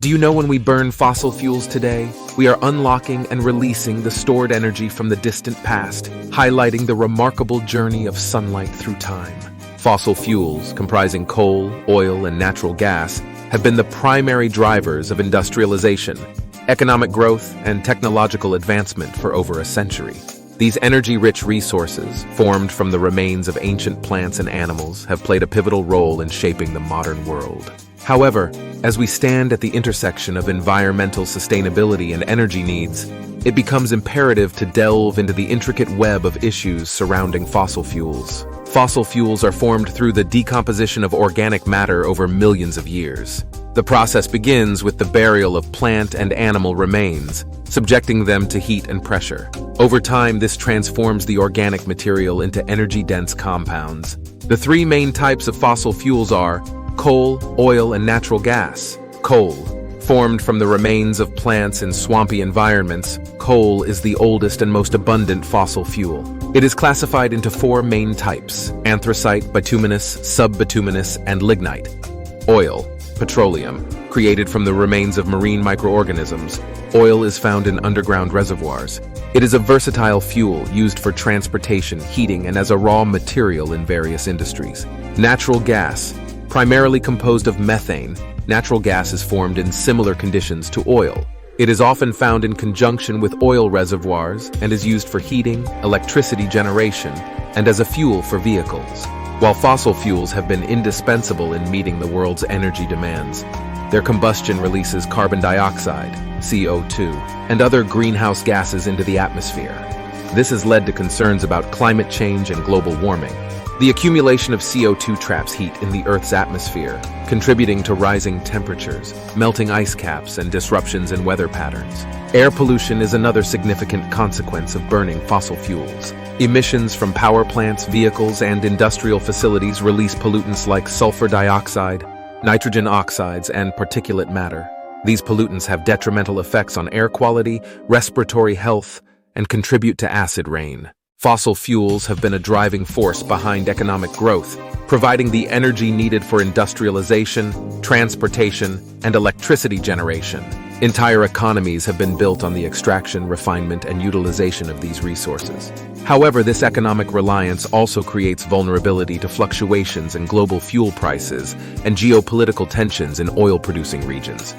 Do you know when we burn fossil fuels today, we are unlocking and releasing the stored energy from the distant past, highlighting the remarkable journey of sunlight through time. Fossil fuels, comprising coal, oil, and natural gas, have been the primary drivers of industrialization, economic growth, and technological advancement for over a century. These energy-rich resources, formed from the remains of ancient plants and animals, have played a pivotal role in shaping the modern world. However, as we stand at the intersection of environmental sustainability and energy needs, it becomes imperative to delve into the intricate web of issues surrounding fossil fuels. Fossil fuels are formed through the decomposition of organic matter over millions of years. The process begins with the burial of plant and animal remains, subjecting them to heat and pressure. Over time, this transforms the organic material into energy-dense compounds. The three main types of fossil fuels are coal, oil, and natural gas. Coal. Formed from the remains of plants in swampy environments, coal is the oldest and most abundant fossil fuel. It is classified into four main types: anthracite, bituminous, subbituminous, and lignite. Oil. Petroleum. Created from the remains of marine microorganisms, oil is found in underground reservoirs. It is a versatile fuel used for transportation, heating, and as a raw material in various industries. Natural gas. Primarily composed of methane, natural gas is formed in similar conditions to oil. It is often found in conjunction with oil reservoirs and is used for heating, electricity generation, and as a fuel for vehicles. While fossil fuels have been indispensable in meeting the world's energy demands, their combustion releases carbon dioxide, CO2, and other greenhouse gases into the atmosphere. This has led to concerns about climate change and global warming. The accumulation of CO2 traps heat in the Earth's atmosphere, contributing to rising temperatures, melting ice caps, and disruptions in weather patterns. Air pollution is another significant consequence of burning fossil fuels. Emissions from power plants, vehicles, and industrial facilities release pollutants like sulfur dioxide, nitrogen oxides, and particulate matter. These pollutants have detrimental effects on air quality, respiratory health, and contribute to acid rain. Fossil fuels have been a driving force behind economic growth, providing the energy needed for industrialization, transportation, and electricity generation. Entire economies have been built on the extraction, refinement, and utilization of these resources. However, this economic reliance also creates vulnerability to fluctuations in global fuel prices and geopolitical tensions in oil-producing regions.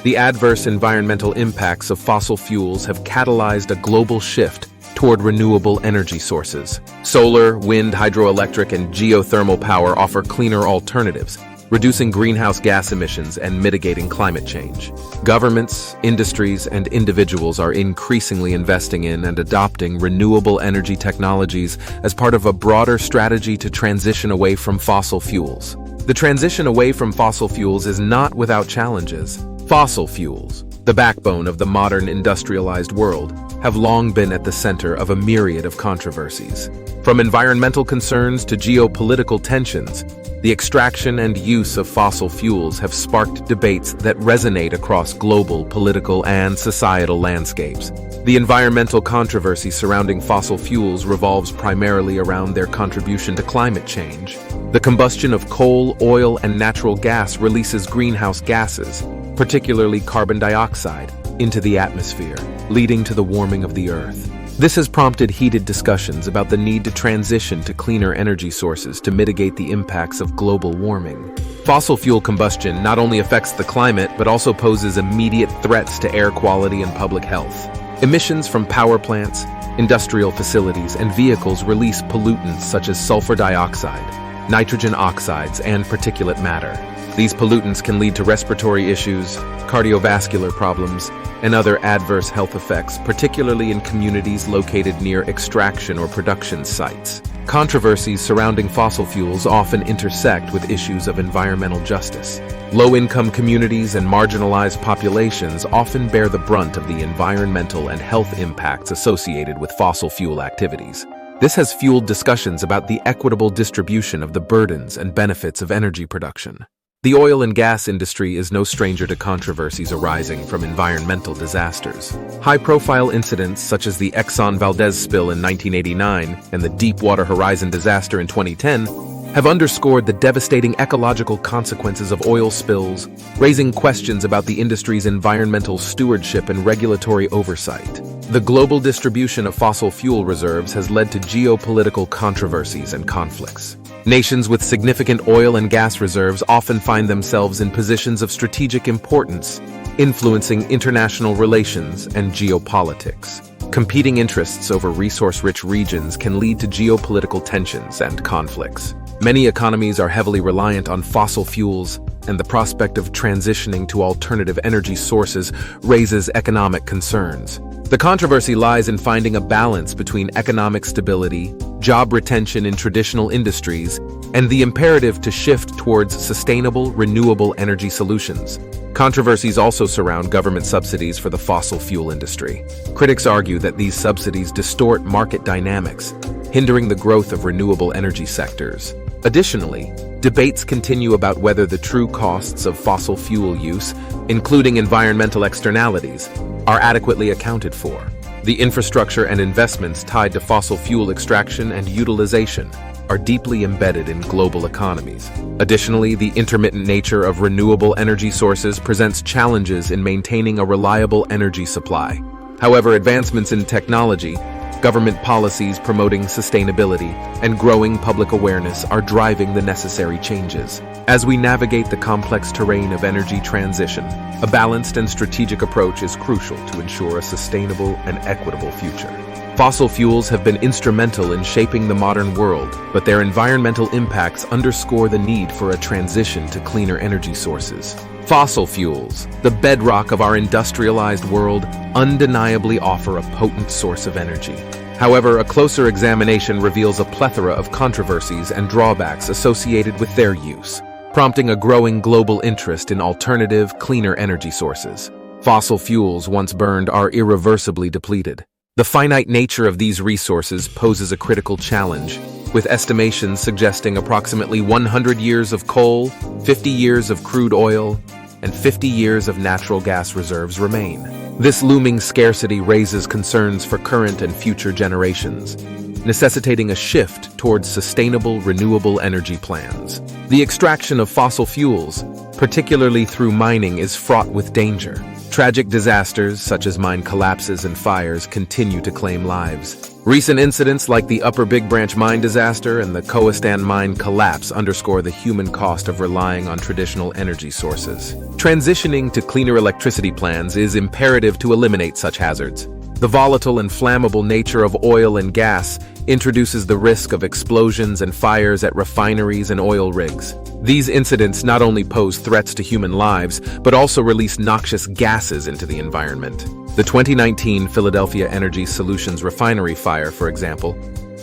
The adverse environmental impacts of fossil fuels have catalyzed a global shift toward renewable energy sources. Solar, wind, hydroelectric, and geothermal power offer cleaner alternatives, reducing greenhouse gas emissions and mitigating climate change. Governments, industries, and individuals are increasingly investing in and adopting renewable energy technologies as part of a broader strategy to transition away from fossil fuels. The transition away from fossil fuels is not without challenges. Fossil fuels, the backbone of the modern industrialized world, have long been at the center of a myriad of controversies. From environmental concerns to geopolitical tensions, the extraction and use of fossil fuels have sparked debates that resonate across global political and societal landscapes. The environmental controversy surrounding fossil fuels revolves primarily around their contribution to climate change. The combustion of coal, oil, and natural gas releases greenhouse gases, particularly carbon dioxide, into the atmosphere, leading to the warming of the Earth. This has prompted heated discussions about the need to transition to cleaner energy sources to mitigate the impacts of global warming. Fossil fuel combustion not only affects the climate, but also poses immediate threats to air quality and public health. Emissions from power plants, industrial facilities, and vehicles release pollutants such as sulfur dioxide, nitrogen oxides, and particulate matter. These pollutants can lead to respiratory issues, cardiovascular problems, and other adverse health effects, particularly in communities located near extraction or production sites. Controversies surrounding fossil fuels often intersect with issues of environmental justice. Low-income communities and marginalized populations often bear the brunt of the environmental and health impacts associated with fossil fuel activities. This has fueled discussions about the equitable distribution of the burdens and benefits of energy production. The oil and gas industry is no stranger to controversies arising from environmental disasters. High-profile incidents such as the Exxon Valdez spill in 1989 and the Deepwater Horizon disaster in 2010 have underscored the devastating ecological consequences of oil spills, raising questions about the industry's environmental stewardship and regulatory oversight. The global distribution of fossil fuel reserves has led to geopolitical controversies and conflicts. Nations with significant oil and gas reserves often find themselves in positions of strategic importance, influencing international relations and geopolitics. Competing interests over resource-rich regions can lead to geopolitical tensions and conflicts. Many economies are heavily reliant on fossil fuels, and the prospect of transitioning to alternative energy sources raises economic concerns. The controversy lies in finding a balance between economic stability, job retention in traditional industries, and the imperative to shift towards sustainable, renewable energy solutions. Controversies also surround government subsidies for the fossil fuel industry. Critics argue that these subsidies distort market dynamics, hindering the growth of renewable energy sectors. Additionally, debates continue about whether the true costs of fossil fuel use, including environmental externalities, are adequately accounted for. The infrastructure and investments tied to fossil fuel extraction and utilization are deeply embedded in global economies. Additionally, the intermittent nature of renewable energy sources presents challenges in maintaining a reliable energy supply. However, advancements in technology, government policies promoting sustainability, and growing public awareness are driving the necessary changes. As we navigate the complex terrain of energy transition, a balanced and strategic approach is crucial to ensure a sustainable and equitable future. Fossil fuels have been instrumental in shaping the modern world, but their environmental impacts underscore the need for a transition to cleaner energy sources. Fossil fuels, the bedrock of our industrialized world, undeniably offer a potent source of energy. However, a closer examination reveals a plethora of controversies and drawbacks associated with their use, prompting a growing global interest in alternative, cleaner energy sources. Fossil fuels, once burned, are irreversibly depleted. The finite nature of these resources poses a critical challenge, with estimations suggesting approximately 100 years of coal, 50 years of crude oil, and 50 years of natural gas reserves remain. This looming scarcity raises concerns for current and future generations, necessitating a shift towards sustainable, renewable energy plans. The extraction of fossil fuels, particularly through mining, is fraught with danger. Tragic disasters, such as mine collapses and fires, continue to claim lives. Recent incidents like the Upper Big Branch mine disaster and the Khoistan mine collapse underscore the human cost of relying on traditional energy sources. Transitioning to cleaner electricity plans is imperative to eliminate such hazards. The volatile and flammable nature of oil and gas introduces the risk of explosions and fires at refineries and oil rigs. These incidents not only pose threats to human lives, but also release noxious gases into the environment. The 2019 Philadelphia Energy Solutions refinery fire, for example,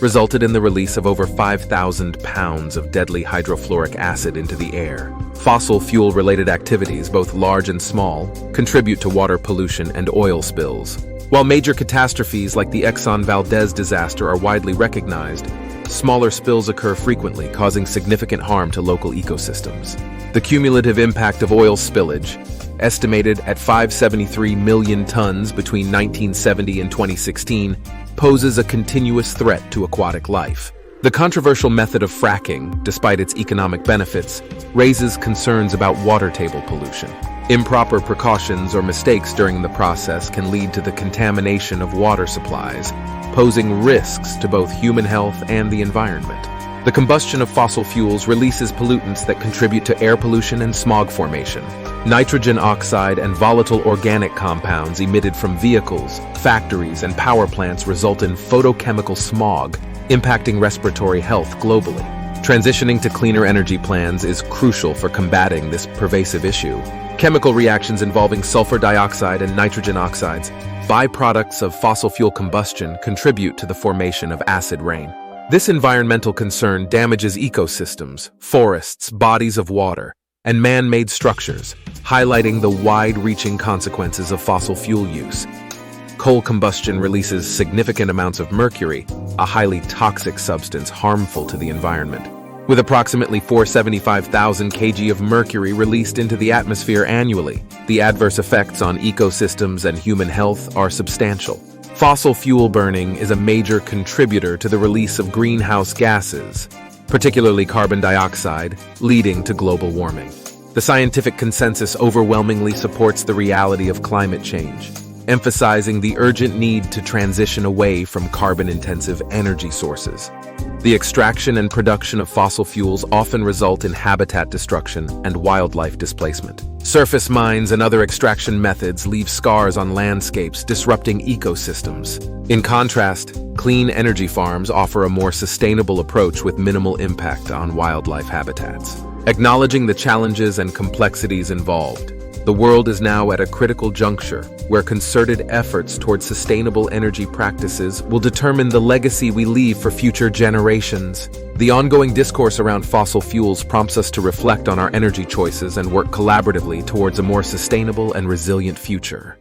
resulted in the release of over 5,000 pounds of deadly hydrofluoric acid into the air. Fossil fuel-related activities, both large and small, contribute to water pollution and oil spills. While major catastrophes like the Exxon Valdez disaster are widely recognized, smaller spills occur frequently, causing significant harm to local ecosystems. The cumulative impact of oil spillage, estimated at 573 million tons between 1970 and 2016, poses a continuous threat to aquatic life. The controversial method of fracking, despite its economic benefits, raises concerns about water table pollution. Improper precautions or mistakes during the process can lead to the contamination of water supplies, posing risks to both human health and the environment. The combustion of fossil fuels releases pollutants that contribute to air pollution and smog formation. Nitrogen oxide and volatile organic compounds emitted from vehicles, factories, and power plants result in photochemical smog, impacting respiratory health globally. Transitioning to cleaner energy plans is crucial for combating this pervasive issue. Chemical reactions involving sulfur dioxide and nitrogen oxides, byproducts of fossil fuel combustion, contribute to the formation of acid rain. This environmental concern damages ecosystems, forests, bodies of water, and man-made structures, highlighting the wide-reaching consequences of fossil fuel use. Coal combustion releases significant amounts of mercury, a highly toxic substance harmful to the environment. With approximately 475,000 kg of mercury released into the atmosphere annually, the adverse effects on ecosystems and human health are substantial. Fossil fuel burning is a major contributor to the release of greenhouse gases, particularly carbon dioxide, leading to global warming. The scientific consensus overwhelmingly supports the reality of climate change, emphasizing the urgent need to transition away from carbon-intensive energy sources. The extraction and production of fossil fuels often result in habitat destruction and wildlife displacement. Surface mines and other extraction methods leave scars on landscapes, disrupting ecosystems. In contrast, clean energy farms offer a more sustainable approach with minimal impact on wildlife habitats. Acknowledging the challenges and complexities involved, the world is now at a critical juncture where concerted efforts towards sustainable energy practices will determine the legacy we leave for future generations. The ongoing discourse around fossil fuels prompts us to reflect on our energy choices and work collaboratively towards a more sustainable and resilient future.